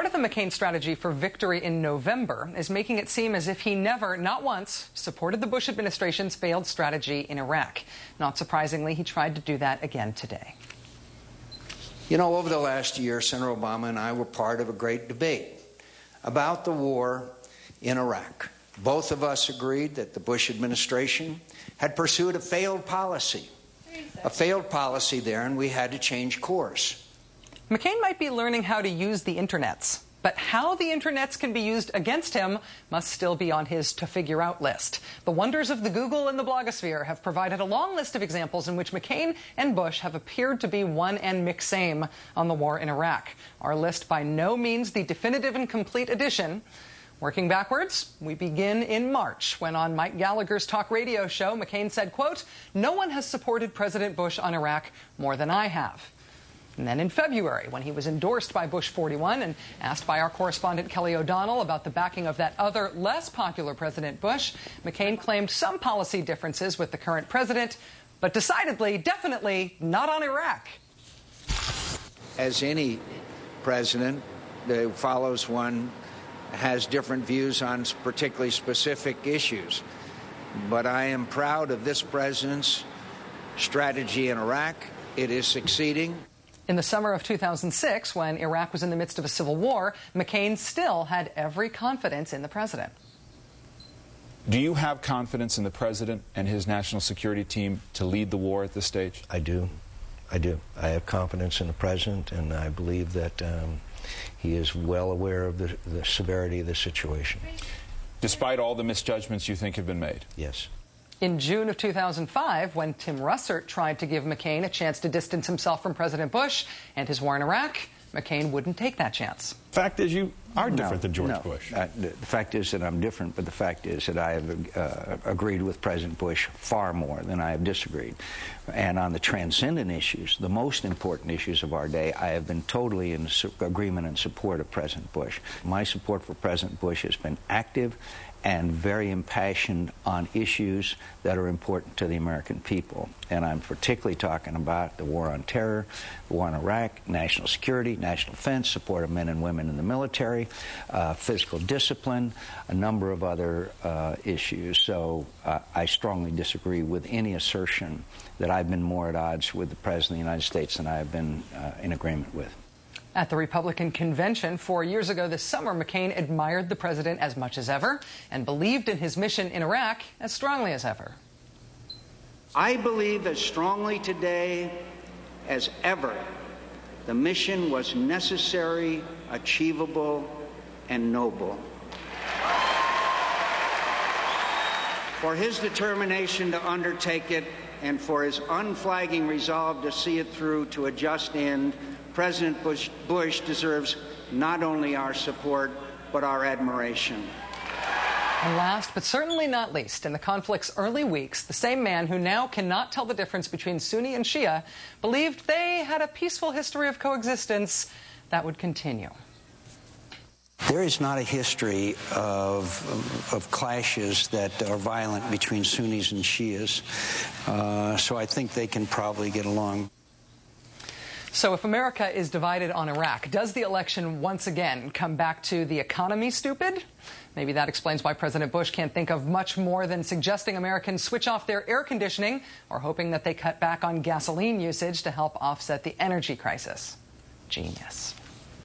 Part of the McCain strategy for victory in November is making it seem as if he never, not once, supported the Bush administration's failed strategy in Iraq. Not surprisingly, he tried to do that again today. You know, over the last year, Senator Obama and I were part of a great debate about the war in Iraq. Both of us agreed that the Bush administration had pursued a failed policy there, and we had to change course. McCain might be learning how to use the internets, but how the internets can be used against him must still be on his to-figure-out list. The wonders of the Google and the blogosphere have provided a long list of examples in which McCain and Bush have appeared to be one and McSame on the war in Iraq. Our list by no means the definitive and complete edition. Working backwards, we begin in March, when on Mike Gallagher's talk radio show, McCain said, quote, "No one has supported President Bush on Iraq more than I have." And then in February, when he was endorsed by Bush 41 and asked by our correspondent Kelly O'Donnell about the backing of that other, less popular President Bush, McCain claimed some policy differences with the current president, but decidedly, definitely not on Iraq. As any president that follows one has different views on particularly specific issues. But I am proud of this president's strategy in Iraq. It is succeeding. In the summer of 2006, when Iraq was in the midst of a civil war, McCain still had every confidence in the president. Do you have confidence in the president and his national security team to lead the war at this stage? I do. I have confidence in the president, and I believe that he is well aware of the severity of the situation. Despite all the misjudgments you think have been made? Yes. In June of 2005, when Tim Russert tried to give McCain a chance to distance himself from President Bush and his war in Iraq, McCain wouldn't take that chance. The fact is, you are different than George Bush. The fact is that I'm different, but the fact is that I have agreed with President Bush far more than I have disagreed. And on the transcendent issues, the most important issues of our day, I have been totally in agreement and support of President Bush. My support for President Bush has been active and very impassioned on issues that are important to the American people. And I'm particularly talking about the war on terror, the war in Iraq, national security, national defense, support of men and women in the military, physical discipline, a number of other issues. So I strongly disagree with any assertion that I've been more at odds with the President of the United States than I have been in agreement with. At the Republican convention 4 years ago this summer, McCain admired the president as much as ever and believed in his mission in Iraq as strongly as ever. I believe as strongly today as ever the mission was necessary, achievable, and noble. For his determination to undertake it and for his unflagging resolve to see it through to a just end, President Bush deserves not only our support, but our admiration. And last, but certainly not least, in the conflict's early weeks, the same man who now cannot tell the difference between Sunni and Shia believed they had a peaceful history of coexistence that would continue. There is not a history of clashes that are violent between Sunnis and Shias, so I think they can probably get along. So if America is divided on Iraq, does the election once again come back to the economy stupid? Maybe that explains why President Bush can't think of much more than suggesting Americans switch off their air conditioning or hoping that they cut back on gasoline usage to help offset the energy crisis. Genius.